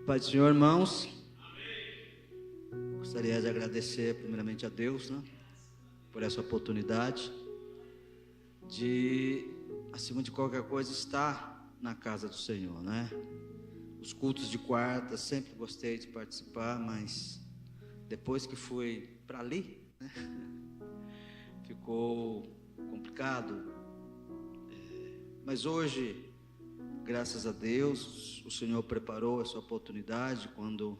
Pai do Senhor, irmãos, gostaria de agradecer primeiramente a Deus, né, por essa oportunidade de, acima de qualquer coisa, estar na casa do Senhor, né? Os cultos de quarta, sempre gostei de participar, mas depois que fui para ali, né, ficou complicado. Mas hoje, graças a Deus, o Senhor preparou essa oportunidade quando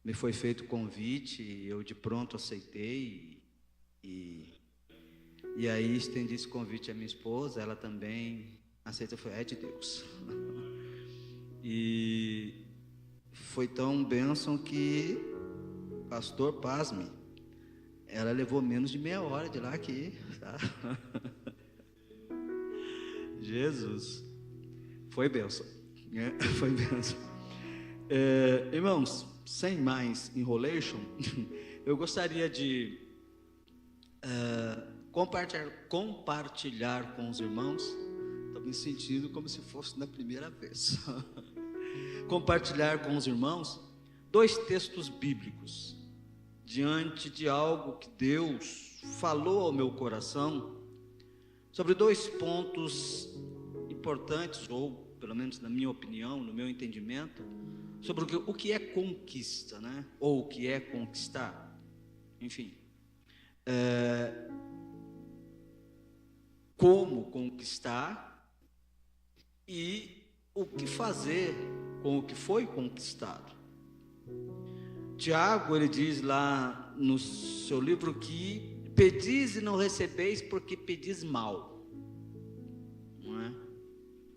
me foi feito o convite, eu de pronto aceitei e aí estendi esse convite à minha esposa, ela também aceitou, é de Deus. E foi tão bênção que, pastor, pasme, ela levou menos de meia hora de lá aqui, tá? Jesus, foi bênção, né? Foi bênção. Irmãos, sem mais enrolation, eu gostaria de compartilhar com os irmãos. Estou me sentindo como se fosse na primeira vez. Compartilhar com os irmãos 2 textos bíblicos diante de algo que Deus falou ao meu coração sobre 2 pontos importantes, ou pelo menos na minha opinião, no meu entendimento, sobre o que é conquista, né? Ou o que é conquistar, enfim, como conquistar e o que fazer com o que foi conquistado. Tiago, ele diz lá no seu livro que pedis e não recebeis porque pedis mal, não é?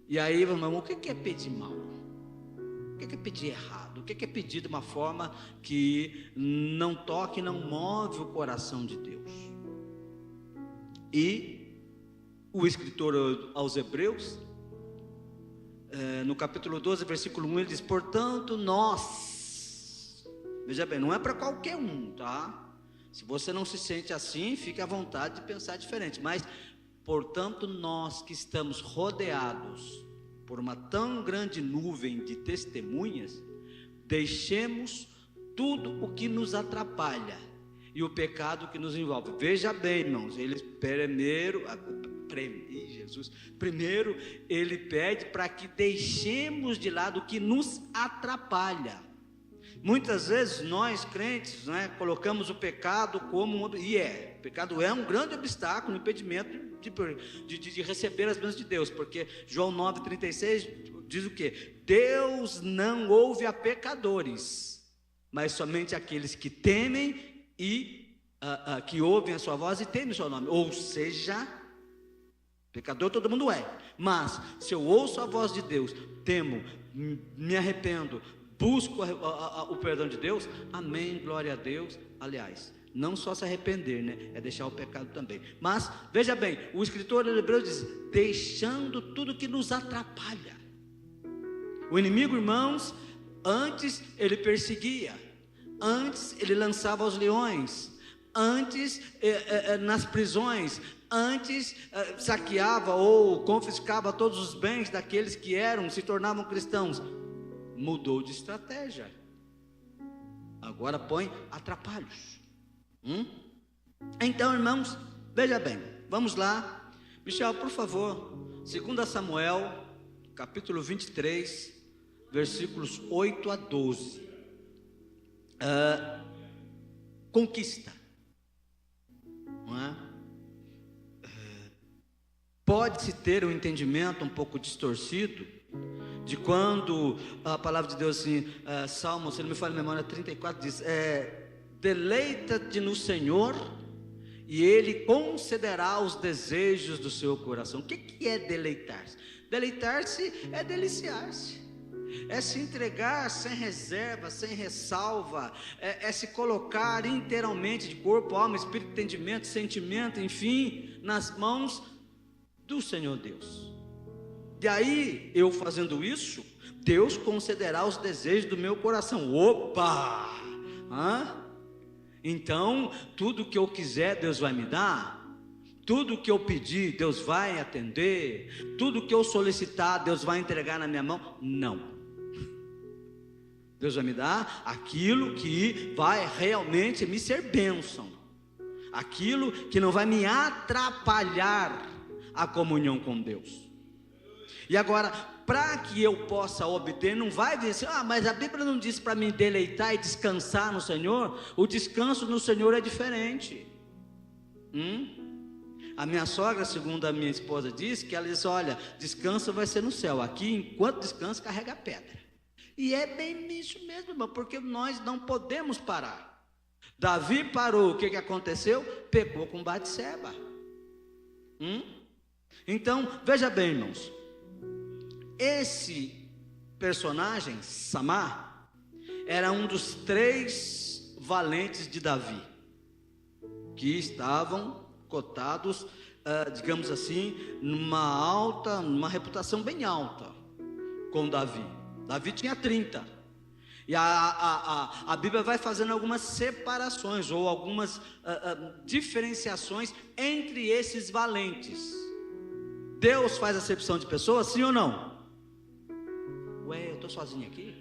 E aí, irmão, o que é pedir mal? O que é pedir errado? O que é pedir de uma forma que não toque, não move o coração de Deus? E o escritor aos Hebreus, no capítulo 12, versículo 1, ele diz: portanto nós, veja bem, não é para qualquer um, tá? Se você não se sente assim, fique à vontade de pensar diferente, mas portanto nós que estamos rodeados por uma tão grande nuvem de testemunhas, deixemos tudo o que nos atrapalha e o pecado que nos envolve. Veja bem, irmãos, primeiro ele pede para que deixemos de lado o que nos atrapalha. Muitas vezes nós crentes, né, colocamos o pecado como o pecado é um grande obstáculo, um impedimento de receber as bênçãos de Deus, porque João 9,36 diz o quê? Deus não ouve a pecadores, mas somente aqueles que temem e que ouvem a sua voz e temem o seu nome. Ou seja, pecador todo mundo é, mas se eu ouço a voz de Deus, temo, me arrependo, busco o perdão de Deus, amém, glória a Deus. Aliás, não só se arrepender, né? É deixar o pecado também. Mas, veja bem, o escritor de Hebreus diz: deixando tudo que nos atrapalha. O inimigo, irmãos, antes ele perseguia, antes ele lançava aos leões, antes nas prisões, antes saqueava ou confiscava todos os bens daqueles que se tornavam cristãos. Mudou de estratégia, agora põe atrapalhos. Então, irmãos, veja bem, vamos lá. Michel, por favor, 2 Samuel, capítulo 23, versículos 8 a 12. Conquista, não é? Pode-se ter um entendimento um pouco distorcido de quando a palavra de Deus, assim, Salmo, se não me falha a memória, 34 diz: deleita-te no Senhor e Ele concederá os desejos do seu coração. O que é deleitar-se? Deleitar-se é deliciar-se, é se entregar sem reserva, sem ressalva, é se colocar inteiramente de corpo, alma, espírito, entendimento, sentimento, enfim, nas mãos do Senhor Deus. E aí, eu fazendo isso, Deus concederá os desejos do meu coração. Opa! Então, tudo que eu quiser, Deus vai me dar. Tudo que eu pedir, Deus vai atender. Tudo que eu solicitar, Deus vai entregar na minha mão. Não. Deus vai me dar aquilo que vai realmente me ser bênção, aquilo que não vai me atrapalhar a comunhão com Deus. E agora, para que eu possa obter, não vai dizer assim, mas a Bíblia não diz para me deleitar e descansar no Senhor. O descanso no Senhor é diferente. A minha sogra, segundo a minha esposa, disse que ela disse, olha, descanso vai ser no céu, aqui enquanto descansa carrega pedra. E é bem isso mesmo, irmão, porque nós não podemos parar. Davi parou, o que aconteceu? Pecou com Batseba. Então, veja bem, irmãos, esse personagem, Samá, era um dos 3 valentes de Davi, que estavam cotados, digamos assim, numa reputação bem alta com Davi. Davi tinha 30. E a Bíblia vai fazendo algumas separações ou algumas diferenciações entre esses valentes. Deus faz acepção de pessoas, sim ou não? Ué, eu estou sozinho aqui?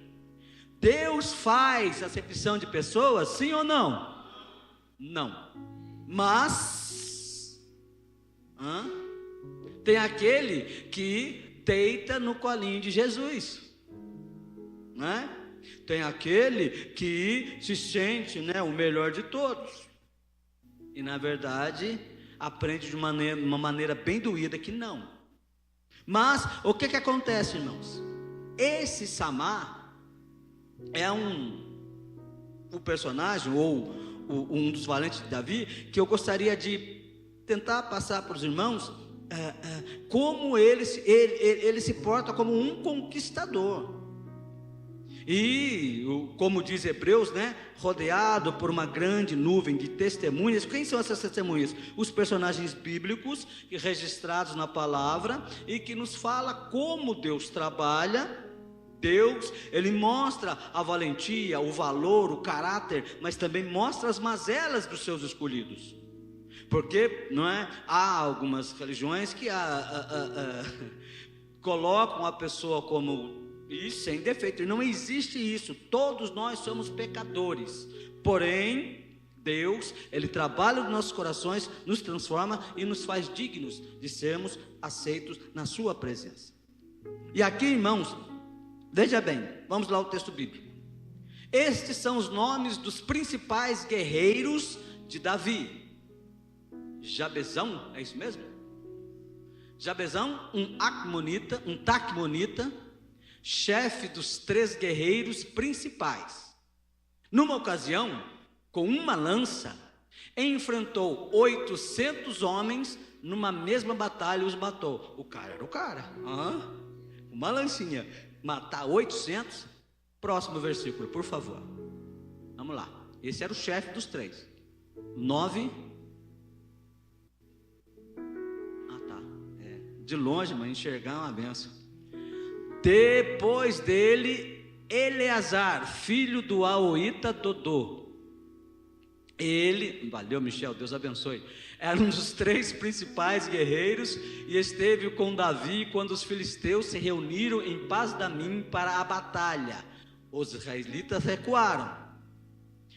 Deus faz acepção de pessoas, sim ou não? Não. Mas tem aquele que deita no colinho de Jesus, né? Tem aquele que se sente, né, o melhor de todos, e na verdade aprende de uma maneira bem doída que não. Mas o que acontece, irmãos? Esse Samá é o personagem ou um dos valentes de Davi, que eu gostaria de tentar passar para os irmãos como ele se porta como um conquistador. E como diz Hebreus, né, rodeado por uma grande nuvem de testemunhas. Quem são essas testemunhas? Os personagens bíblicos registrados na palavra e que nos fala como Deus trabalha. Deus, ele mostra a valentia, o valor, o caráter, mas também mostra as mazelas dos seus escolhidos. Porque, não é, há algumas religiões que colocam a pessoa como isso, sem defeito, e não existe isso. Todos nós somos pecadores, porém Deus, ele trabalha nos nossos corações, nos transforma e nos faz dignos de sermos aceitos na sua presença. E aqui, irmãos, veja bem, vamos lá ao texto bíblico. Estes são os nomes dos principais guerreiros de Davi. Jabezão, é isso mesmo? Jabezão, um Taqumonita, chefe dos 3 guerreiros principais. Numa ocasião, com uma lança, enfrentou 800 homens numa mesma batalha e os matou. O cara era o cara, uma lancinha, matar 800. Próximo versículo, por favor. Vamos lá, esse era o chefe dos 3. 9. De longe, mas enxergar é uma benção. Depois dele, Eleazar, filho do Aoíta Dodô. Ele, valeu Michel, Deus abençoe, era um dos 3 principais guerreiros e esteve com Davi quando os filisteus se reuniram em Pas-damim para a batalha. Os israelitas recuaram,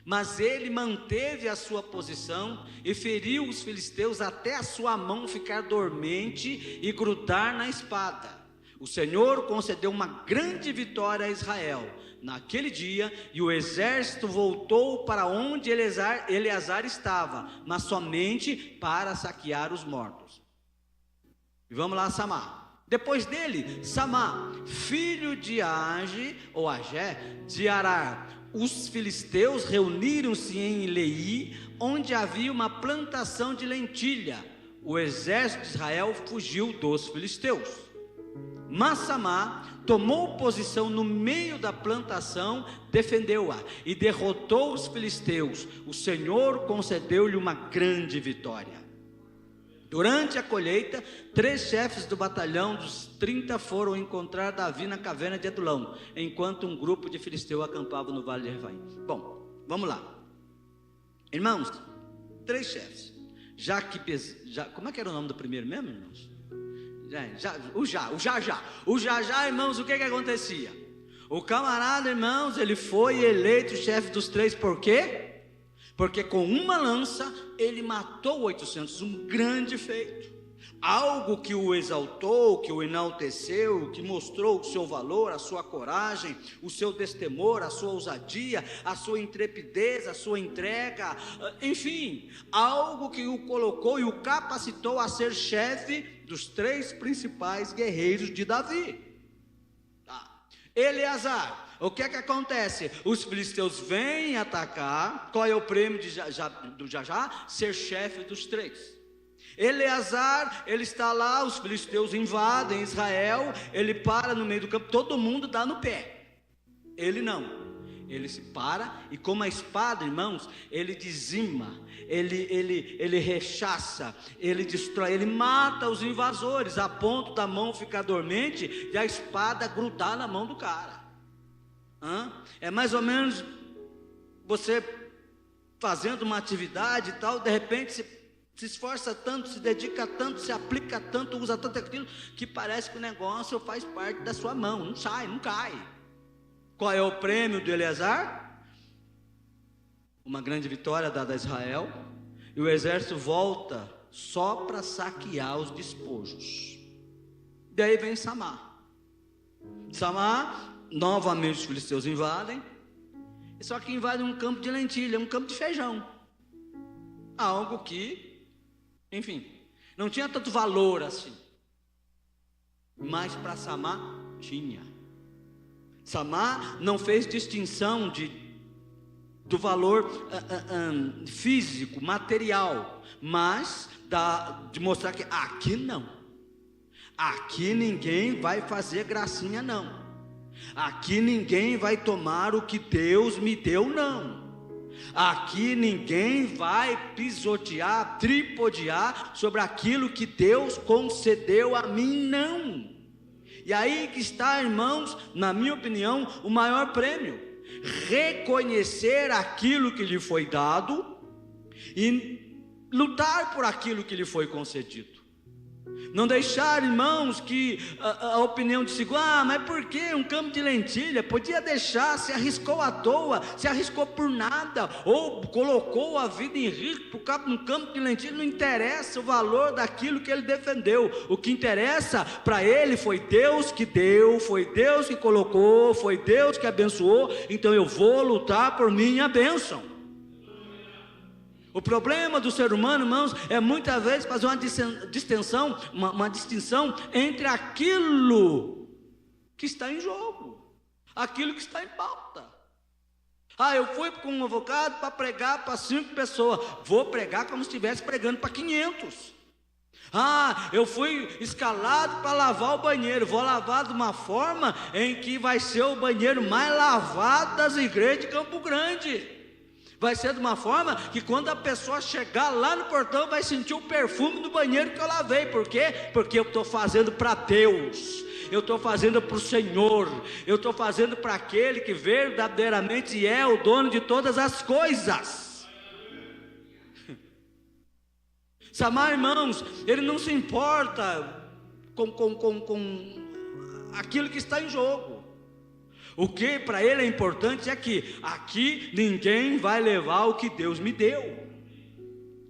mas ele manteve a sua posição e feriu os filisteus até a sua mão ficar dormente e grudar na espada. O Senhor concedeu uma grande vitória a Israel naquele dia, e o exército voltou para onde Eleazar estava, mas somente para saquear os mortos. E vamos lá, Samá. Depois dele, Samá, filho de Age, ou Agé, de Arar. Os filisteus reuniram-se em Leí, onde havia uma plantação de lentilha. O exército de Israel fugiu dos filisteus. Mas Samá tomou posição no meio da plantação, defendeu-a e derrotou os filisteus. O Senhor concedeu-lhe uma grande vitória. Durante a colheita, 3 chefes do batalhão dos 30 foram encontrar Davi na caverna de Adulão, enquanto um grupo de filisteus acampava no vale de Refaim. Bom, vamos lá. Irmãos, 3 chefes. Como é que era o nome do primeiro mesmo, irmãos? O Jajá, irmãos, o que acontecia? O camarada, irmãos, ele foi eleito chefe dos 3, por quê? Porque com uma lança ele matou 800, um grande feito. Algo que o exaltou, que o enalteceu, que mostrou o seu valor, a sua coragem, o seu destemor, a sua ousadia, a sua intrepidez, a sua entrega, enfim, algo que o colocou e o capacitou a ser chefe dos 3 principais guerreiros de Davi. Eleazar, o que é que acontece? Os filisteus vêm atacar. Qual é o prêmio do Jajá? Ser chefe dos 3. Eleazar, ele está lá, os filisteus invadem Israel, ele para no meio do campo, todo mundo dá no pé. Ele não, ele se para e com a espada, irmãos, ele dizima, ele rechaça, ele destrói, ele mata os invasores, a ponto da mão ficar dormente e a espada grudar na mão do cara. É mais ou menos você fazendo uma atividade e tal, de repente se esforça tanto, se dedica tanto, se aplica tanto, usa tanto aquilo, que parece que o negócio faz parte da sua mão, não sai, não cai. Qual é o prêmio do Eleazar? Uma grande vitória dada a Israel, e o exército volta só para saquear os despojos. Daí vem Samar, novamente os filisteus invadem, só que invadem um campo de lentilha, um campo de feijão, algo que, enfim, não tinha tanto valor assim, mas para Samar tinha. Samar não fez distinção do valor físico, material, mas de mostrar que aqui não, aqui ninguém vai fazer gracinha não, aqui ninguém vai tomar o que Deus me deu não, aqui ninguém vai pisotear, tripudiar sobre aquilo que Deus concedeu a mim, não. E aí que está, irmãos, na minha opinião, o maior prêmio: reconhecer aquilo que lhe foi dado e lutar por aquilo que lhe foi concedido. Não deixar, irmãos, que a opinião de segundo, mas por que um campo de lentilha? Podia deixar, se arriscou à toa, se arriscou por nada, ou colocou a vida em risco por causa de um campo de lentilha. Não interessa o valor daquilo que ele defendeu. O que interessa para ele foi Deus que deu, foi Deus que colocou, foi Deus que abençoou. Então eu vou lutar por minha bênção. O problema do ser humano, irmãos, é muitas vezes fazer uma distinção entre aquilo que está em jogo, aquilo que está em pauta. Eu fui convocado para pregar para 5 pessoas, vou pregar como se estivesse pregando para 500. Eu fui escalado para lavar o banheiro, vou lavar de uma forma em que vai ser o banheiro mais lavado das igrejas de Campo Grande. Vai ser de uma forma que quando a pessoa chegar lá no portão vai sentir o perfume do banheiro que eu lavei. Por quê? Porque eu estou fazendo para Deus, eu estou fazendo para o Senhor, eu estou fazendo para aquele que verdadeiramente é o dono de todas as coisas. Samar, irmãos, ele não se importa com aquilo que está em jogo. O que para ele é importante é que aqui ninguém vai levar o que Deus me deu.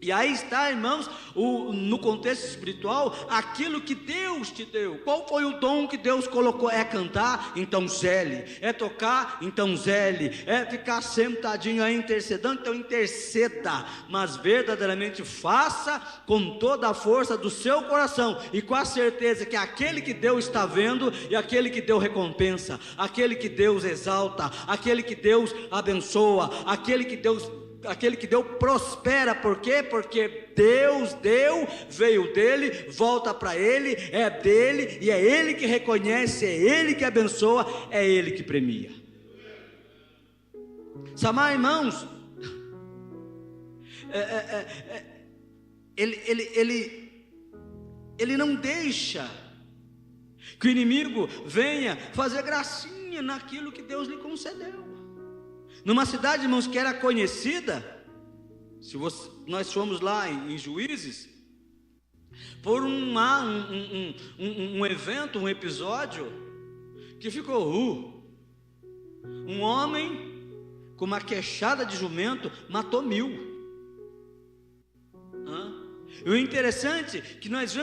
E aí está, irmãos, no contexto espiritual, aquilo que Deus te deu. Qual foi o dom que Deus colocou? É cantar? Então zele. É tocar? Então zele. É ficar sentadinho aí intercedendo? Então interceda. Mas verdadeiramente faça com toda a força do seu coração e com a certeza que aquele que Deus está vendo e aquele que Deus recompensa, aquele que Deus exalta, aquele que Deus abençoa, aquele que Deus prospera. Por quê? Porque Deus deu, veio dele, volta para ele, é dele, e é ele que reconhece, é ele que abençoa, é ele que premia. Samar, irmãos, ele não deixa que o inimigo venha fazer gracinha naquilo que Deus lhe concedeu. Numa cidade, irmãos, que era conhecida, nós fomos lá em Juízes, por um evento, um episódio, que ficou Um homem com uma queixada de jumento matou 1000. E o interessante é que nós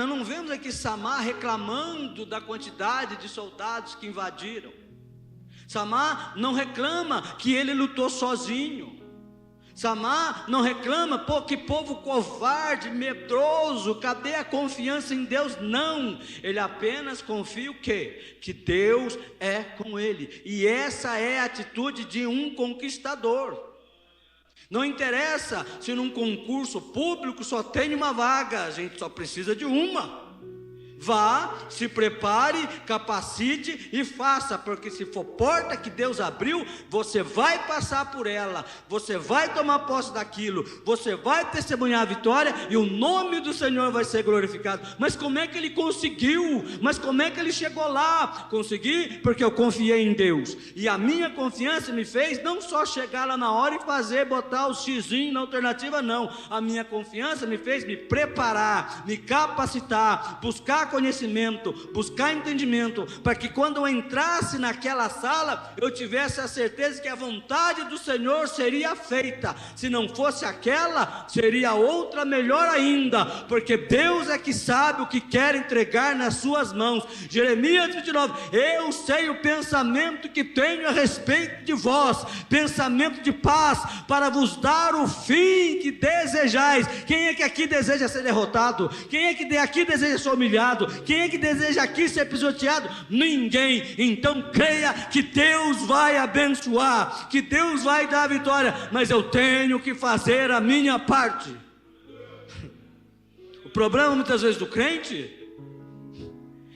não vemos aqui Samar reclamando da quantidade de soldados que invadiram. Samar não reclama que ele lutou sozinho. Samar não reclama, pô, que povo covarde, medroso, cadê a confiança em Deus? Não, ele apenas confia o quê? Que Deus é com ele. E essa é a atitude de um conquistador. Não interessa se num concurso público só tem uma vaga, a gente só precisa de uma. Vá, se prepare, capacite e faça, porque se for porta que Deus abriu, você vai passar por ela, você vai tomar posse daquilo, você vai testemunhar a vitória e o nome do Senhor vai ser glorificado. Mas como é que ele conseguiu? Mas como é que ele chegou lá? Consegui porque eu confiei em Deus, e a minha confiança me fez não só chegar lá na hora e botar o xizinho na alternativa, não. A minha confiança me fez me preparar, me capacitar, buscar conhecimento, buscar entendimento, para que quando eu entrasse naquela sala, eu tivesse a certeza que a vontade do Senhor seria feita. Se não fosse aquela, seria outra melhor ainda, porque Deus é que sabe o que quer entregar nas suas mãos. Jeremias 29, eu sei o pensamento que tenho a respeito de vós, pensamento de paz, para vos dar o fim que desejais. Quem é que aqui deseja ser derrotado? Quem é que aqui deseja ser humilhado? Quem é que deseja aqui ser pisoteado? Ninguém. Então creia que Deus vai abençoar, que Deus vai dar a vitória, mas eu tenho que fazer a minha parte. O problema muitas vezes do crente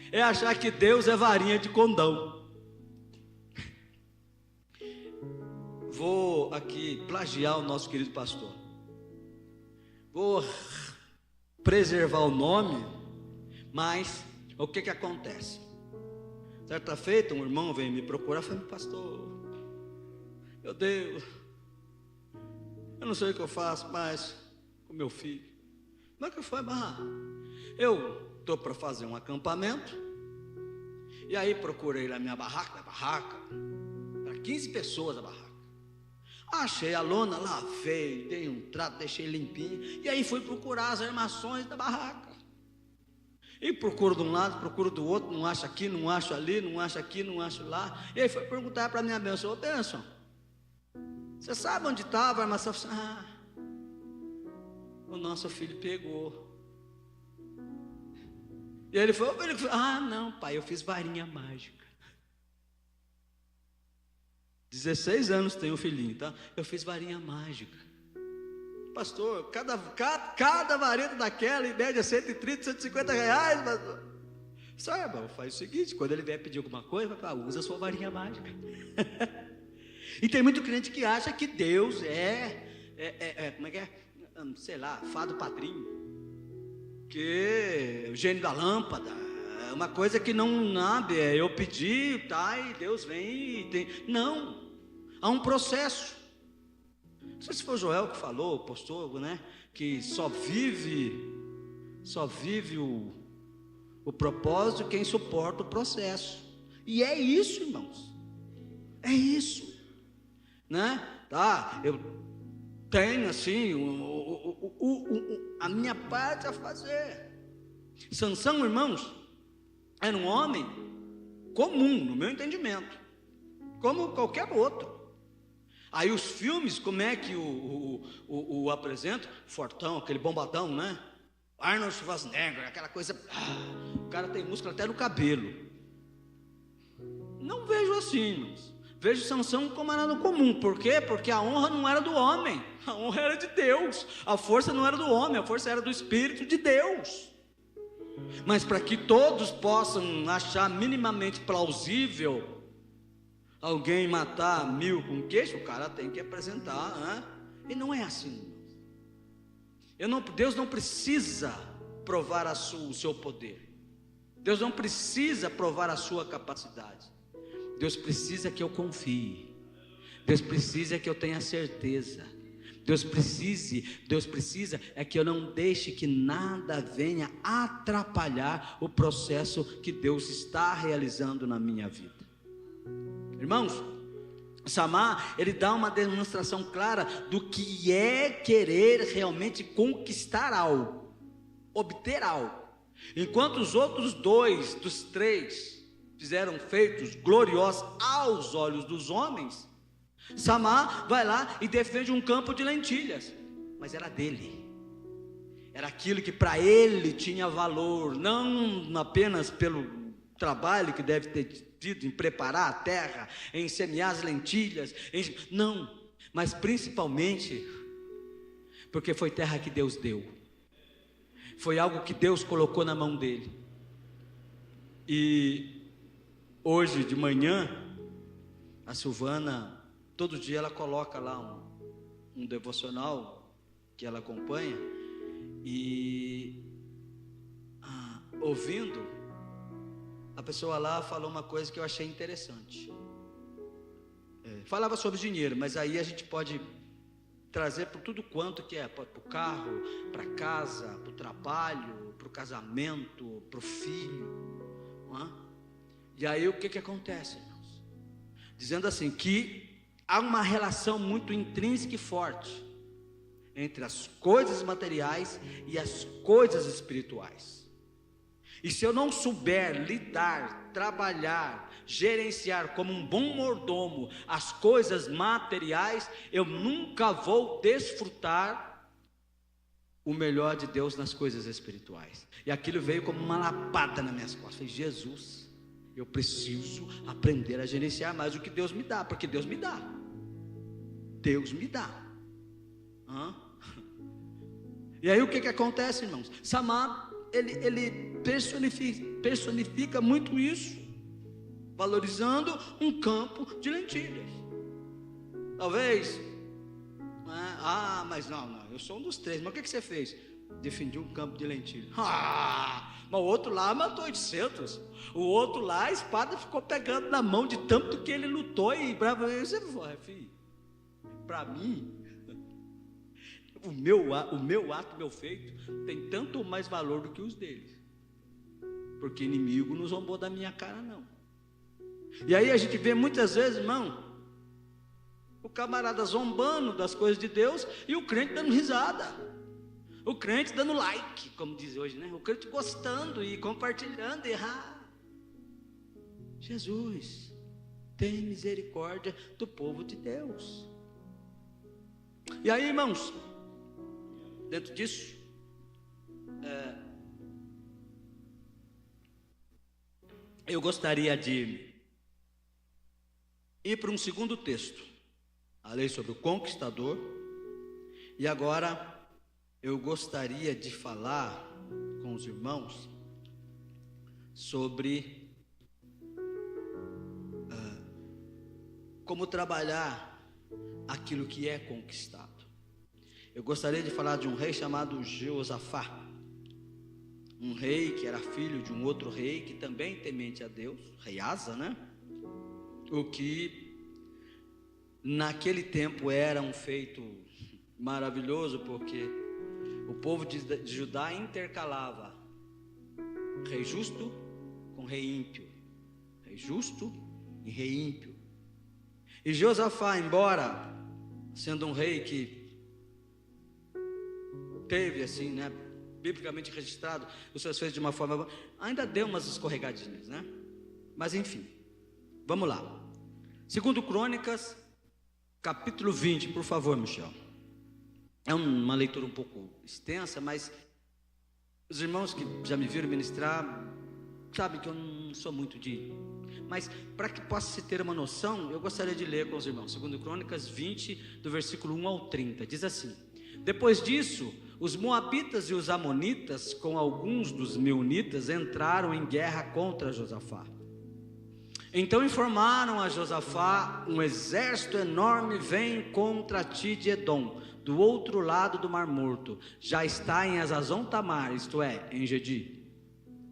é achar que Deus é varinha de condão. Vou aqui plagiar o nosso querido pastor, vou preservar o nome. Mas o que acontece? Certa feita um irmão veio me procurar e falou: pastor, meu Deus, eu não sei o que eu faço mais com meu filho. Como é que foi? Eu estou para fazer um acampamento, e aí procurei lá minha barraca, para 15 pessoas a barraca. Achei a lona, lavei, dei um trato, deixei limpinho, e aí fui procurar as armações da barraca. E procuro de um lado, procuro do outro, não acho aqui, não acho ali, não acho aqui, não acho lá. E aí foi perguntar para a minha bênção: ô bênção, você sabe onde estava a armação? O nosso filho pegou. E ele falou: não, pai, eu fiz varinha mágica. 16 anos tem um filhinho, tá? Eu fiz varinha mágica. Pastor, cada vareta daquela, em média, 130, 150 reais, pastor. Sabe, faz o seguinte: quando ele vier pedir alguma coisa, vai falar: usa a sua varinha mágica. E tem muito crente que acha que Deus como é que é? Sei lá, fado padrinho, que o gênio da lâmpada, é uma coisa que não nabe, eu pedi, tá, e Deus vem e tem. Não, há um processo. Não sei se foi o Joel que falou, o pastor, né? Que só vive o propósito quem suporta o processo. E é isso, irmãos. É isso, né? Tá? Eu tenho assim a minha parte a fazer. Sansão, irmãos, era um homem comum, no meu entendimento, como qualquer outro. Aí os filmes, como é que o apresenta? Fortão, aquele bombadão, né? Arnold Schwarzenegger, aquela coisa. O cara tem músculo até no cabelo. Não vejo assim, irmãos. Vejo Sansão como era no comum. Por quê? Porque a honra não era do homem, a honra era de Deus. A força não era do homem, a força era do Espírito de Deus. Mas para que todos possam achar minimamente plausível alguém matar 1000 com queixo, o cara tem que apresentar, né? E não é assim. Deus não precisa provar o seu poder. Deus não precisa provar a sua capacidade. Deus precisa que eu confie. Deus precisa que eu tenha certeza. Deus precisa é que eu não deixe que nada venha atrapalhar o processo que Deus está realizando na minha vida. Irmãos, Samar, ele dá uma demonstração clara do que é querer realmente conquistar algo, obter algo. Enquanto os outros dois dos três fizeram feitos gloriosos aos olhos dos homens, Samar vai lá e defende um campo de lentilhas, mas era dele, era aquilo que para ele tinha valor, não apenas pelo trabalho que deve ter tido em preparar a terra, em semear as lentilhas, não, mas principalmente porque foi terra que Deus deu, foi algo que Deus colocou na mão dele. E hoje de manhã, a Silvana, todo dia ela coloca lá um devocional que ela acompanha, e ouvindo, a pessoa lá falou uma coisa que eu achei interessante. Falava sobre dinheiro, mas aí a gente pode trazer por tudo quanto que é, para o carro, para casa, para o trabalho, para o casamento, para o filho, não é? E aí o que acontece, irmãos? Dizendo assim, que há uma relação muito intrínseca e forte entre as coisas materiais e as coisas espirituais. E se eu não souber lidar, trabalhar, gerenciar como um bom mordomo as coisas materiais, eu nunca vou desfrutar o melhor de Deus nas coisas espirituais. E aquilo veio como uma lapada nas minhas costas. Falei, Jesus, eu preciso aprender a gerenciar mais o que Deus me dá, porque Deus me dá. Deus me dá. E aí o que acontece, irmãos? Samar, ele personifica muito isso, valorizando um campo de lentilhas. Talvez, mas não, eu sou um dos três, mas o que você fez? Defendi um campo de lentilhas. Mas o outro lá matou 800, o outro lá a espada ficou pegando na mão de tanto que ele lutou, e bravo, você foi, filho, para mim, o meu ato, meu feito, tem tanto ou mais valor do que os deles, porque inimigo não zombou da minha cara, não. E aí a gente vê muitas vezes, irmão, o camarada zombando das coisas de Deus, e o crente dando risada, o crente dando like, como diz hoje, né? O crente gostando e compartilhando, Jesus, tem misericórdia do povo de Deus. E aí, irmãos, dentro disso, eu gostaria de ir para um segundo texto, a lei sobre o conquistador, e agora eu gostaria de falar com os irmãos sobre como trabalhar aquilo que é conquistado. Eu gostaria de falar de um rei chamado Jeosafá, um rei que era filho de um outro rei que também temente a Deus, rei Asa, né? O que naquele tempo era um feito maravilhoso, porque o povo de Judá intercalava rei justo com rei ímpio, rei justo e rei ímpio. E Jeosafá, embora sendo um rei que teve assim, né, biblicamente registrado os seus feitos de uma forma, ainda deu umas escorregadinhas, né? Mas enfim, vamos lá. 2 Crônicas, capítulo 20, por favor, Michel. É uma leitura um pouco extensa, mas os irmãos que já me viram ministrar sabem que eu não sou muito de... Mas para que possa se ter uma noção, eu gostaria de ler com os irmãos. 2 Crônicas 20, do versículo 1 ao 30, diz assim: Depois disso, os moabitas e os amonitas, com alguns dos meunitas, entraram em guerra contra Josafá. Então informaram a Josafá: um exército enorme vem contra ti de Edom, do outro lado do Mar Morto, já está em Hazazon Tamar, isto é, em Gedi.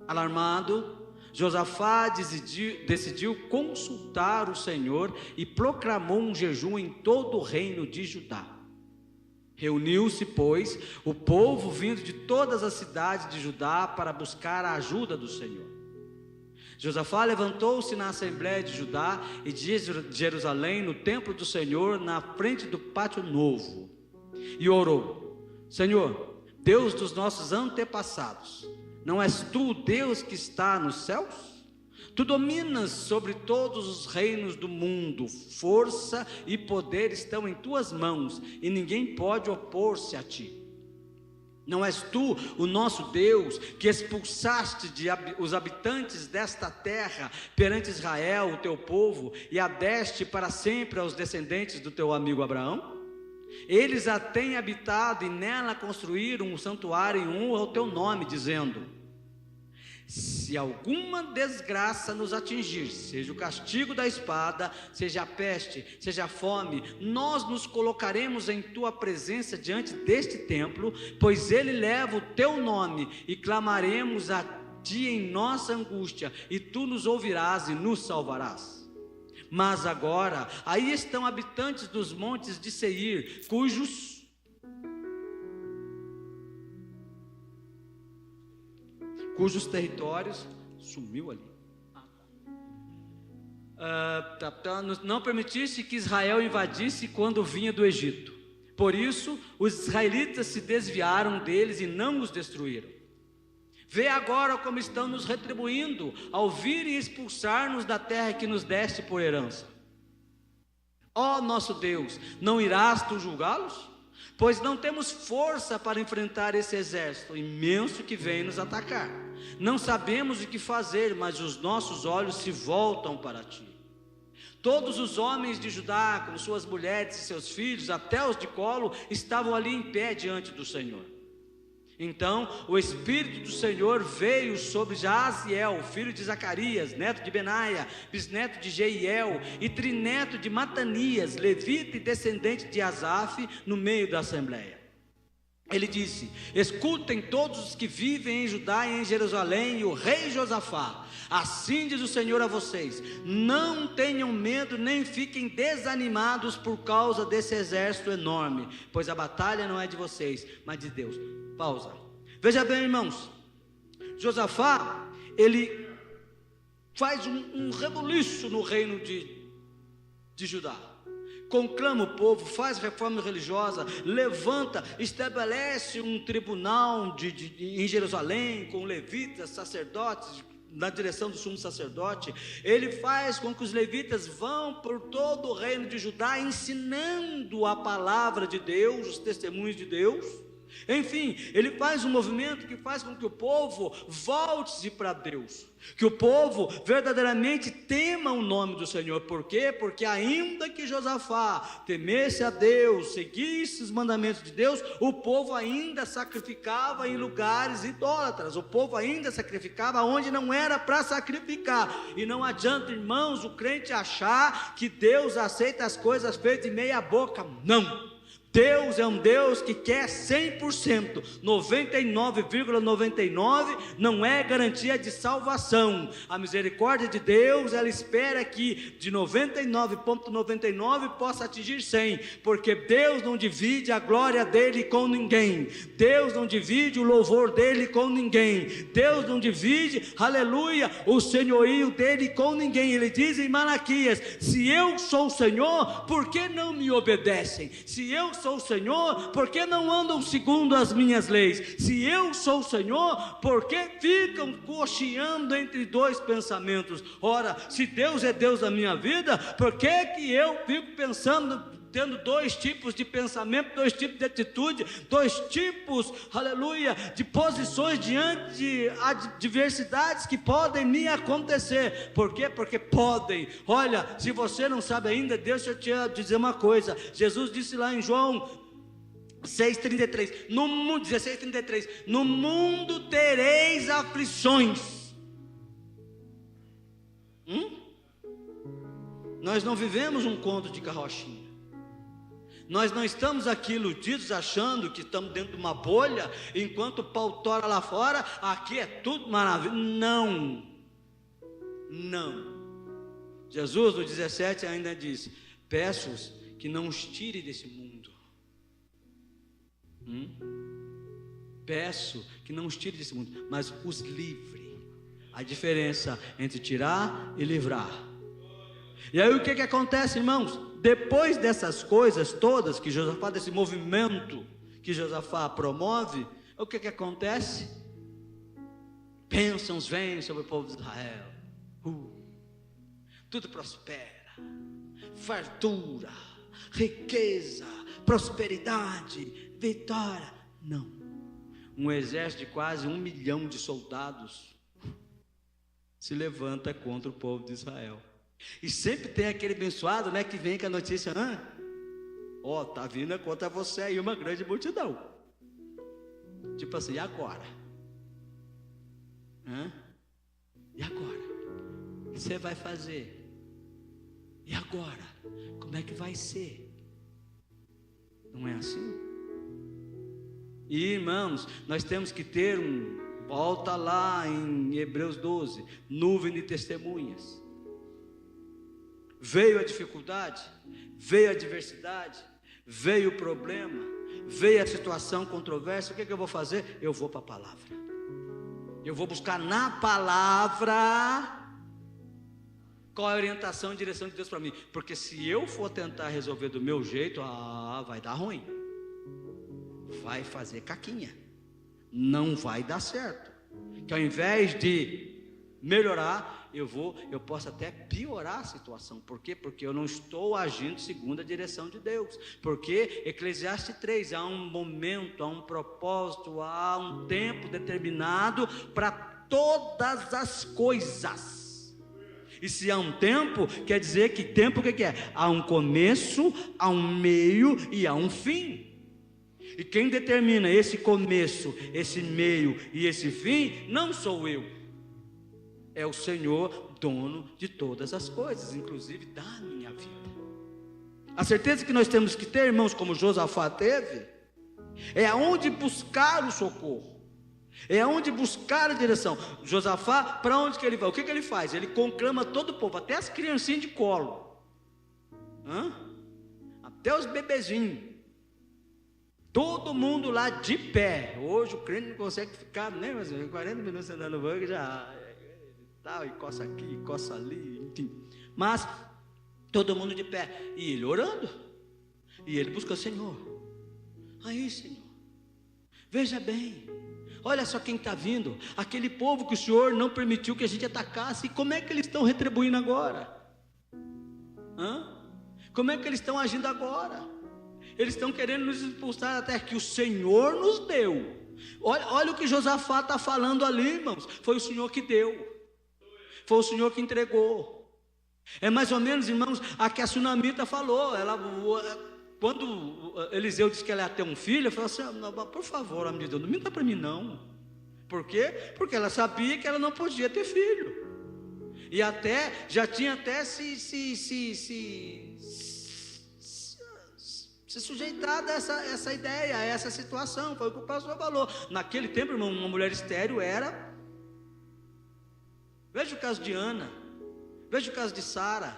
Alarmado, Josafá decidiu consultar o Senhor e proclamou um jejum em todo o reino de Judá. Reuniu-se, pois, o povo vindo de todas as cidades de Judá para buscar a ajuda do Senhor. Josafá levantou-se na assembleia de Judá e de Jerusalém, no templo do Senhor, na frente do pátio novo, e orou: Senhor, Deus dos nossos antepassados, não és tu o Deus que está nos céus? Tu dominas sobre todos os reinos do mundo, força e poder estão em tuas mãos, e ninguém pode opor-se a ti. Não és tu o nosso Deus, que expulsaste os habitantes desta terra perante Israel, o teu povo, e a deste para sempre aos descendentes do teu amigo Abraão? Eles a têm habitado e nela construíram um santuário em honra ao teu nome, dizendo: se alguma desgraça nos atingir, seja o castigo da espada, seja a peste, seja a fome, nós nos colocaremos em tua presença diante deste templo, pois ele leva o teu nome, e clamaremos a ti em nossa angústia, e tu nos ouvirás e nos salvarás. Mas agora, aí estão habitantes dos montes de Seir, cujos territórios, sumiu ali, não permitisse que Israel invadisse quando vinha do Egito. Por isso, os israelitas se desviaram deles e não os destruíram. Vê agora como estão nos retribuindo, ao vir e expulsar-nos da terra que nos deste por herança. Ó nosso Deus, não irás tu julgá-los? Pois não temos força para enfrentar esse exército imenso que vem nos atacar. Não sabemos o que fazer, mas os nossos olhos se voltam para ti. Todos os homens de Judá, com suas mulheres e seus filhos, até os de colo, estavam ali em pé diante do Senhor. Então o Espírito do Senhor veio sobre Jaziel, filho de Zacarias, neto de Benaia, bisneto de Jeiel e trineto de Matanias, levita e descendente de Asaf, no meio da assembleia. Ele disse: escutem todos os que vivem em Judá e em Jerusalém, e o rei Josafá, assim diz o Senhor a vocês: não tenham medo, nem fiquem desanimados por causa desse exército enorme, pois a batalha não é de vocês, mas de Deus. Pausa. Veja bem, irmãos, Josafá, ele faz um rebuliço no reino de Judá. Conclama o povo, faz reforma religiosa, levanta, estabelece um tribunal em Jerusalém, com levitas, sacerdotes, na direção do sumo sacerdote. Ele faz com que os levitas vão por todo o reino de Judá, ensinando a palavra de Deus, os testemunhos de Deus. Enfim, ele faz um movimento que faz com que o povo volte-se para Deus, que o povo verdadeiramente tema o nome do Senhor. Por quê? Porque ainda que Josafá temesse a Deus, seguisse os mandamentos de Deus, o povo ainda sacrificava em lugares idólatras, o povo ainda sacrificava onde não era para sacrificar. E não adianta, irmãos, o crente achar que Deus aceita as coisas feitas de meia boca. Não. Deus é um Deus que quer 100%, 99,99 não é garantia de salvação. A misericórdia de Deus, ela espera que de 99,99 possa atingir 100, porque Deus não divide a glória dele com ninguém, Deus não divide o louvor dele com ninguém, Deus não divide, aleluia, o senhorio dele com ninguém. Ele diz em Malaquias: se eu sou o Senhor, por que não me obedecem? Se eu sou o Senhor, por que não andam segundo as minhas leis? Se eu sou o Senhor, por que ficam cocheando entre dois pensamentos? Ora, se Deus é Deus da minha vida, por que eu fico pensando, tendo dois tipos de pensamento, dois tipos de atitude, dois tipos, aleluia, de posições diante de adversidades que podem me acontecer? Por quê? Porque podem. Olha, se você não sabe ainda, deixa eu te dizer uma coisa. Jesus disse lá em João 6,33, 16,33, no mundo tereis aflições. Nós não vivemos um conto de carrochinha. Nós não estamos aqui iludidos achando que estamos dentro de uma bolha, enquanto o pau tora lá fora, aqui é tudo maravilha. Não. Jesus no 17 ainda diz: peço-os que não os tire desse mundo. Peço que não os tire desse mundo, mas os livre. a diferença entre tirar e livrar. E aí o que acontece, irmãos? Depois dessas coisas todas que Josafá, desse movimento que Josafá promove, o que acontece? Bênçãos vêm sobre o povo de Israel. Tudo prospera, fartura, riqueza, prosperidade, vitória. Não. Um exército de quase 1 milhão de soldados se levanta contra o povo de Israel. E sempre tem aquele abençoado, né, que vem com a notícia: tá vindo contra você aí uma grande multidão. Tipo assim, e agora? E agora? O que você vai fazer? E agora? Como é que vai ser? Não é assim? E irmãos, nós temos que ter volta lá em Hebreus 12, nuvem de testemunhas. Veio a dificuldade, veio a adversidade, veio o problema, veio a situação controversa. O que eu vou fazer? Eu vou para a palavra. Eu vou buscar na palavra qual é a orientação e direção de Deus para mim. Porque se eu for tentar resolver do meu jeito, vai dar ruim. Vai fazer caquinha. Não vai dar certo. Que ao invés de melhorar, eu posso até piorar a situação. Por quê? Porque eu não estou agindo segundo a direção de Deus. Porque Eclesiastes 3, há um momento, há um propósito, há um tempo determinado para todas as coisas. E se há um tempo, quer dizer que tempo o que é? Há um começo, há um meio e há um fim. E quem determina esse começo, esse meio e esse fim, não sou eu. É o Senhor, dono de todas as coisas, inclusive da minha vida. A certeza que nós temos que ter, irmãos, como Josafá teve, é aonde buscar o socorro, é aonde buscar a direção. Josafá, para onde que ele vai? O que ele faz? Ele conclama todo o povo, até as criancinhas de colo, até os bebezinhos, todo mundo lá de pé. Hoje o crente não consegue ficar nem mais 40 minutos andando no banco, já e coça aqui, coça ali, enfim. Mas todo mundo de pé, e ele orando, e ele busca o Senhor. Aí, Senhor, veja bem, olha só quem está vindo, aquele povo que o Senhor não permitiu que a gente atacasse, e como é que eles estão retribuindo agora? Como é que eles estão agindo agora? Eles estão querendo nos expulsar da terra que o Senhor nos deu. Olha o que Josafá está falando ali, irmãos. Foi o Senhor que deu, foi o Senhor que entregou. É mais ou menos, irmãos, a que a Sunamita falou. Quando Eliseu disse que ela ia ter um filho, ela falou assim: por favor, amigo de Deus, não minta para mim não. Por quê? Porque ela sabia que ela não podia ter filho. E já tinha até se sujeitado a essa ideia, a essa situação. Foi o que o pastor falou. Naquele tempo, irmão, uma mulher estéril era... Veja o caso de Ana, veja o caso de Sara.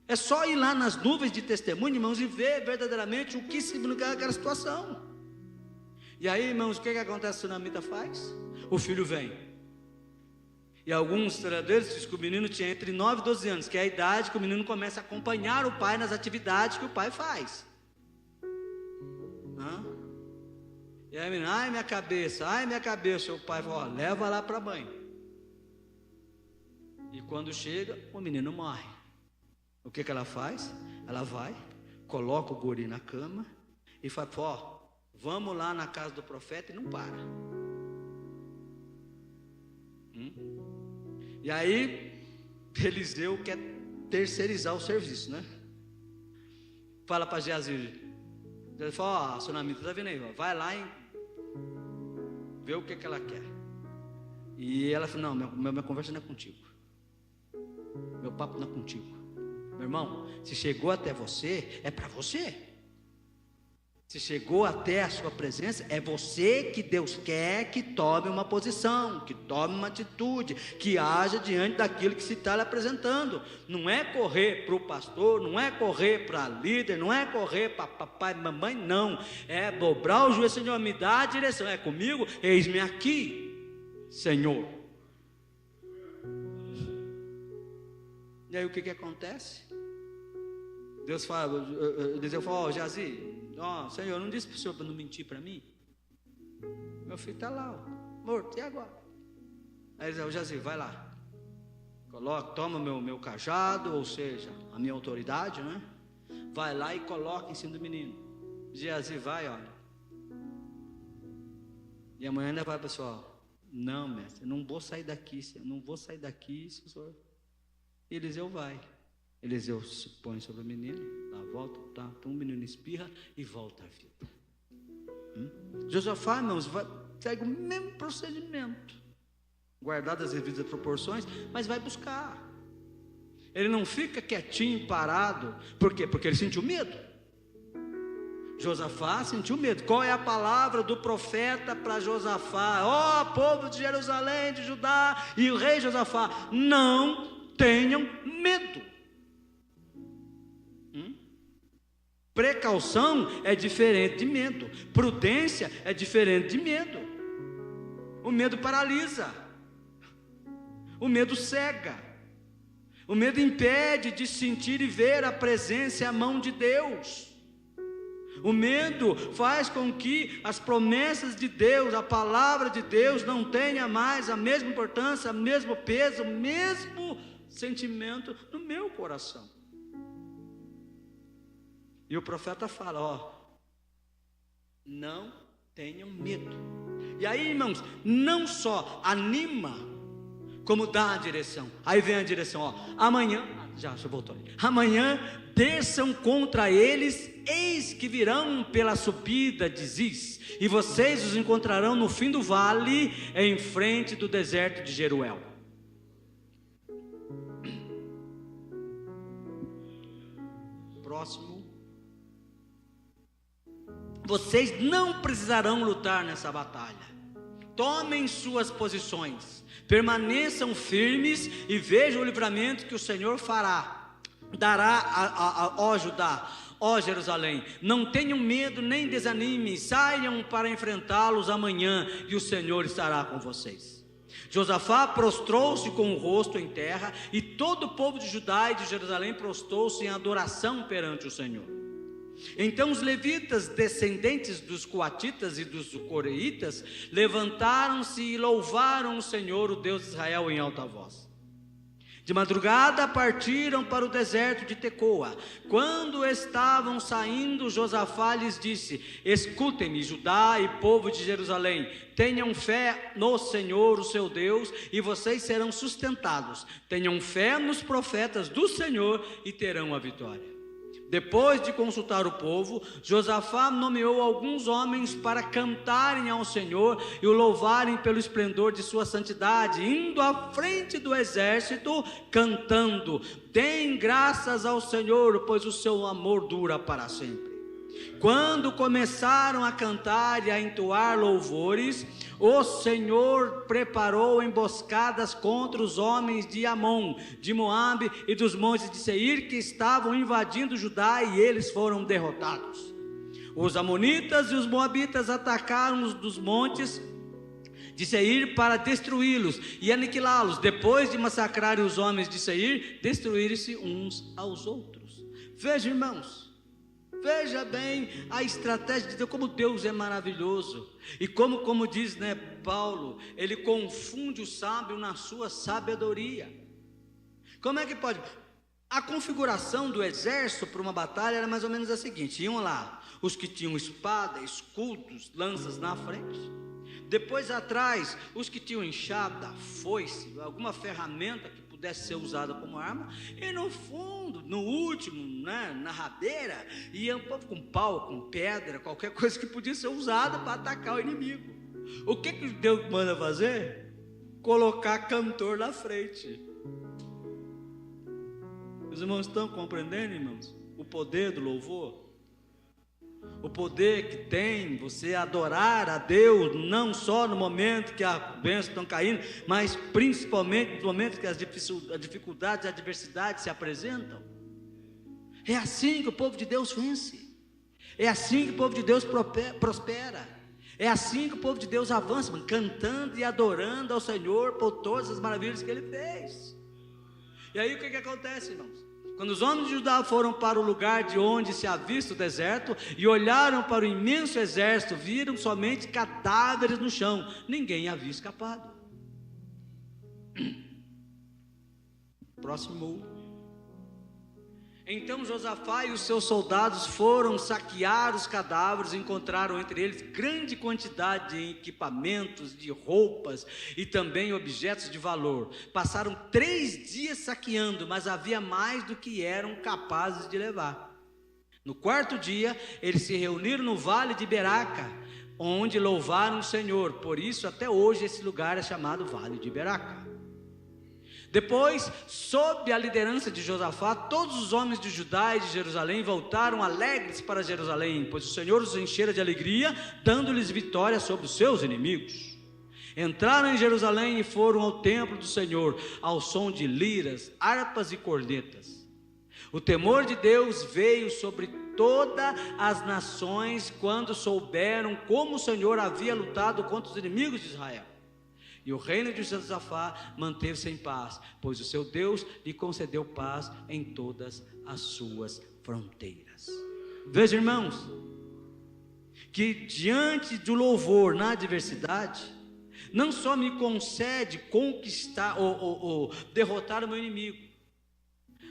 É só ir lá nas nuvens de testemunho, irmãos, e ver verdadeiramente o que significa aquela situação. E aí, irmãos, o que acontece? A Sunamita faz? O filho vem. E alguns historiadores dizem que o menino tinha entre 9 e 12 anos, que é a idade que o menino começa a acompanhar o pai nas atividades que o pai faz. E aí, menino, ai minha cabeça, o pai fala: leva lá para a mãe. E quando chega, o menino morre. O que ela faz? Ela vai, coloca o guri na cama e fala: vamos lá na casa do profeta, e não para. E aí Eliseu quer terceirizar o serviço, né? Fala para Geazi, ele fala: a Sunamita está vindo aí, vai lá e vê o que ela quer. E ela falou: não, minha conversa não é contigo, meu papo não é contigo. Meu irmão, se chegou até você, é para você. Se chegou até a sua presença, é você que Deus quer que tome uma posição, que tome uma atitude, que haja diante daquilo que se está lhe apresentando. Não é correr para o pastor, não é correr para líder, não é correr para papai e mamãe, não. É dobrar o joelho: Senhor, me dá a direção. É comigo? Eis-me aqui, Senhor. E aí o que acontece? Deus fala, Eliseu fala: Geazi, Senhor, não disse para o senhor para não mentir para mim? Meu filho está lá, morto, e agora? Aí Eliseu: Geazi, vai lá, toma meu cajado, ou seja, a minha autoridade, né? Vai lá e coloca em cima do menino. Geazi vai, olha. E amanhã ainda vai, pessoal: não, mestre, eu não vou sair daqui, se o senhor... E Eliseu vai. Eliseu se põe sobre o menino, dá a volta, tá? Então o menino espirra e volta à vida. Josafá, irmãos, segue o mesmo procedimento, guardadas as devidas proporções, mas vai buscar. Ele não fica quietinho, parado. Por quê? Porque ele sentiu medo. Josafá sentiu medo. Qual é a palavra do profeta para Josafá? Povo de Jerusalém, de Judá, e o rei Josafá: não tenham medo. Precaução é diferente de medo. Prudência é diferente de medo. O medo paralisa. O medo cega. O medo impede de sentir e ver a presença e a mão de Deus. O medo faz com que as promessas de Deus, a palavra de Deus, não tenha mais a mesma importância, o mesmo peso, o mesmo sentimento no meu coração. E o profeta fala: não tenham medo. E aí, irmãos, não só anima, como dá a direção. Aí vem a direção: amanhã, já voltou ali. Amanhã desçam contra eles, eis que virão pela subida de Ziz, e vocês os encontrarão no fim do vale, em frente do deserto de Jeruel. Próximo. Vocês não precisarão lutar nessa batalha. Tomem suas posições, permaneçam firmes e vejam o livramento que o Senhor dará ó Judá, ó Jerusalém. Não tenham medo nem desanime, saiam para enfrentá-los amanhã, e o Senhor estará com vocês. Josafá prostrou-se com o rosto em terra, e todo o povo de Judá e de Jerusalém prostrou-se em adoração perante o Senhor. Então os levitas, descendentes dos coatitas e dos coreitas, levantaram-se e louvaram o Senhor, o Deus de Israel, em alta voz. De madrugada partiram para o deserto de Tecoa. Quando estavam saindo, Josafá lhes disse: escutem-me, Judá e povo de Jerusalém, tenham fé no Senhor, o seu Deus, e vocês serão sustentados. Tenham fé nos profetas do Senhor e terão a vitória. Depois de consultar o povo, Josafá nomeou alguns homens para cantarem ao Senhor e o louvarem pelo esplendor de sua santidade, indo à frente do exército, cantando: deem graças ao Senhor, pois o seu amor dura para sempre. Quando começaram a cantar e a entoar louvores, o Senhor preparou emboscadas contra os homens de Amon, de Moabe e dos montes de Seir, que estavam invadindo Judá, e eles foram derrotados. Os amonitas e os moabitas atacaram os dos montes de Seir para destruí-los e aniquilá-los. Depois de massacrarem os homens de Seir, destruíram-se uns aos outros. Veja, irmãos, veja bem a estratégia de Deus, como Deus é maravilhoso. E como diz, Paulo, ele confunde o sábio na sua sabedoria. Como é que pode? A configuração do exército para uma batalha era mais ou menos a seguinte: iam lá os que tinham espada, escudos, lanças na frente. Depois atrás, os que tinham enxada, foice, alguma ferramenta que pudesse ser usada como arma. E no fundo, no último, na rabeira, ia um povo com pau, com pedra, qualquer coisa que podia ser usada para atacar o inimigo. O que Deus manda fazer? Colocar cantor na frente. Os irmãos estão compreendendo, irmãos? O poder do louvor? O poder que tem você adorar a Deus, não só no momento que as bênçãos estão caindo, mas principalmente no momento que as dificuldades e adversidades se apresentam. É assim que o povo de Deus vence. É assim que o povo de Deus prospera. É assim que o povo de Deus avança, cantando e adorando ao Senhor por todas as maravilhas que Ele fez. E aí o que acontece, irmãos? Quando os homens de Judá foram para o lugar de onde se avista o deserto e olharam para o imenso exército, viram somente cadáveres no chão, ninguém havia escapado. Próximo. Então Josafá e os seus soldados foram saquear os cadáveres, encontraram entre eles grande quantidade de equipamentos, de roupas e também objetos de valor. Passaram 3 dias saqueando, mas havia mais do que eram capazes de levar. No 4º dia, eles se reuniram no vale de Beraca, onde louvaram o Senhor. Por isso até hoje esse lugar é chamado Vale de Beraca. Depois, sob a liderança de Josafá, todos os homens de Judá e de Jerusalém voltaram alegres para Jerusalém, pois o Senhor os enchera de alegria, dando-lhes vitória sobre os seus inimigos. Entraram em Jerusalém e foram ao templo do Senhor, ao som de liras, harpas e cornetas. O temor de Deus veio sobre todas as nações quando souberam como o Senhor havia lutado contra os inimigos de Israel. E o reino de Josafá manteve-se em paz, pois o seu Deus lhe concedeu paz em todas as suas fronteiras. Veja, irmãos, que diante do louvor na adversidade, não só me concede conquistar ou derrotar o meu inimigo,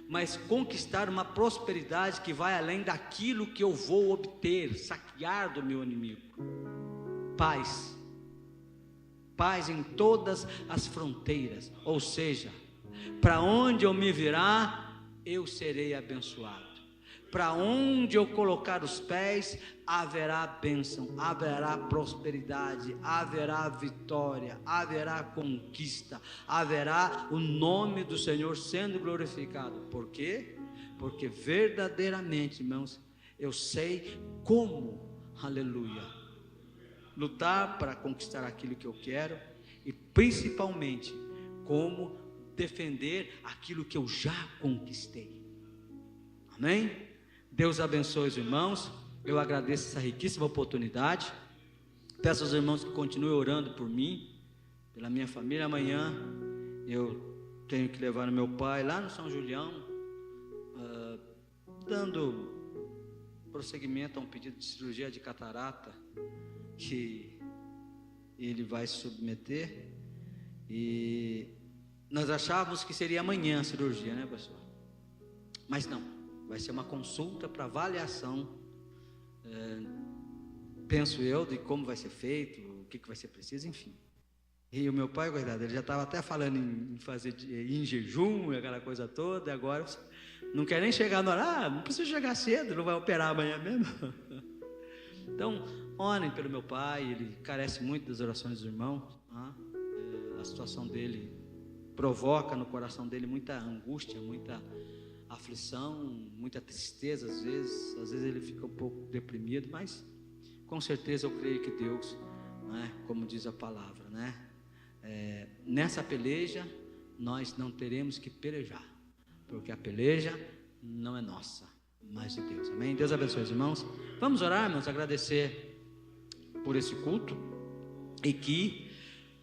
mas conquistar uma prosperidade que vai além daquilo que eu vou obter, saquear do meu inimigo. Paz em todas as fronteiras, ou seja, para onde eu me virar, eu serei abençoado. Para onde eu colocar os pés, haverá bênção, haverá prosperidade, haverá vitória, haverá conquista, haverá o nome do Senhor sendo glorificado. Por quê? Porque verdadeiramente, irmãos, eu sei como, aleluia, lutar para conquistar aquilo que eu quero e principalmente como defender aquilo que eu já conquistei. Amém? Deus abençoe os irmãos. Eu agradeço essa riquíssima oportunidade. Peço aos irmãos que continuem orando por mim, pela minha família. Amanhã eu tenho que levar o meu pai lá no São Julião, dando prosseguimento a um pedido de cirurgia de catarata que ele vai se submeter, e nós achávamos que seria amanhã a cirurgia, né, pastor? Mas não, vai ser uma consulta para avaliação, penso eu, de como vai ser feito, o que vai ser preciso, enfim. E o meu pai, coitado, ele já estava até falando em fazer em jejum, aquela coisa toda, e agora não quer nem chegar no horário, não precisa chegar cedo, não vai operar amanhã mesmo. Então, orem pelo meu pai, ele carece muito das orações dos irmãos, a situação dele provoca no coração dele muita angústia, muita aflição, muita tristeza às vezes ele fica um pouco deprimido, mas com certeza eu creio que Deus, como diz a palavra, nessa peleja nós não teremos que pelejar, porque a peleja não é nossa, mas de Deus. Amém? Deus abençoe os irmãos. Vamos orar, irmãos, agradecer por esse culto e que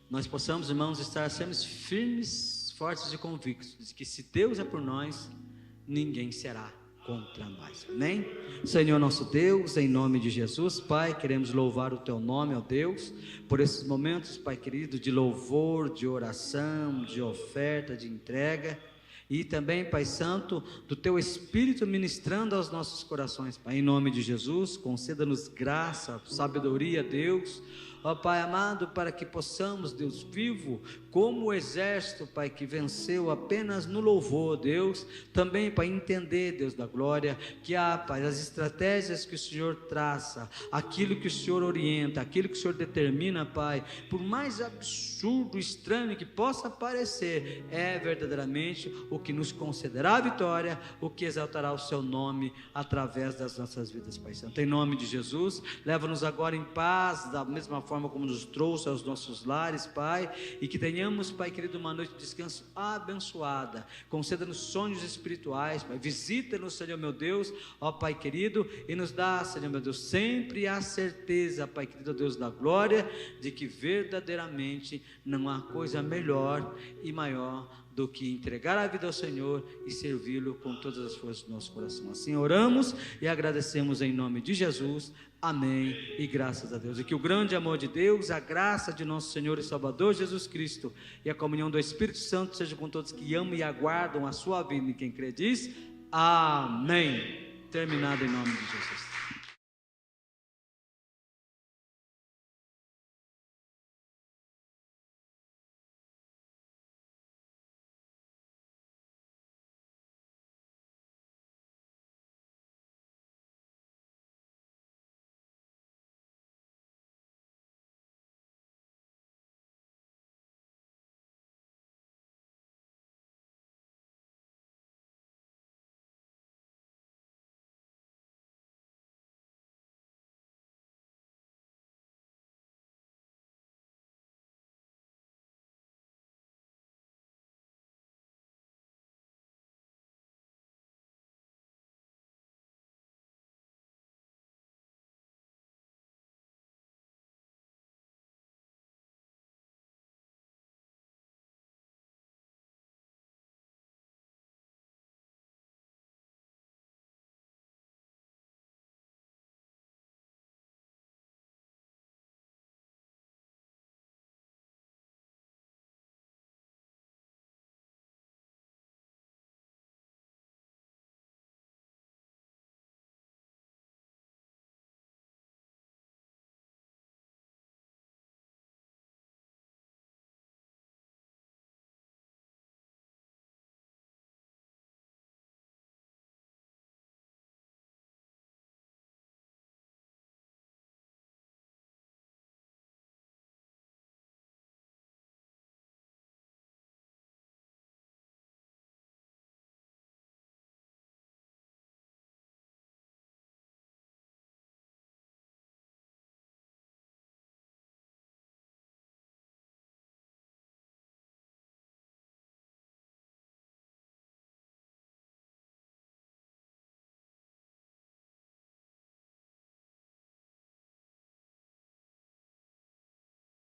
nós possamos, irmãos, estar sempre firmes, fortes e convictos de que se Deus é por nós, ninguém será contra nós. Amém? Senhor nosso Deus, em nome de Jesus, Pai, queremos louvar o Teu nome, ó Deus, por esses momentos, Pai querido, de louvor, de oração, de oferta, de entrega. E também, Pai Santo, do Teu Espírito ministrando aos nossos corações, Pai, em nome de Jesus, conceda-nos graça, sabedoria, Deus, ó Pai amado, para que possamos, Deus vivo, como o exército, Pai, que venceu apenas no louvor, Deus, também, Pai, entender, Deus da glória, que há, Pai, as estratégias que o Senhor traça, aquilo que o Senhor orienta, aquilo que o Senhor determina, Pai, por mais absurdo, estranho que possa parecer, é verdadeiramente o que nos concederá a vitória, o que exaltará o Seu nome através das nossas vidas, Pai Santo. Em nome de Jesus, leva-nos agora em paz, da mesma forma como nos trouxe aos nossos lares, Pai, e que tenhamos, Pai querido, uma noite de descanso abençoada. Conceda-nos sonhos espirituais, Pai, visita-nos, Senhor meu Deus, ó Pai querido, e nos dá, Senhor meu Deus, sempre a certeza, Pai querido, Deus da glória, de que verdadeiramente não há coisa melhor e maior do que entregar a vida ao Senhor e servi-lo com todas as forças do nosso coração. Assim oramos e agradecemos em nome de Jesus. Amém e graças a Deus. E que o grande amor de Deus, a graça de nosso Senhor e Salvador Jesus Cristo e a comunhão do Espírito Santo seja com todos que amam e aguardam a sua vinda. E quem crê diz, amém. Terminado em nome de Jesus.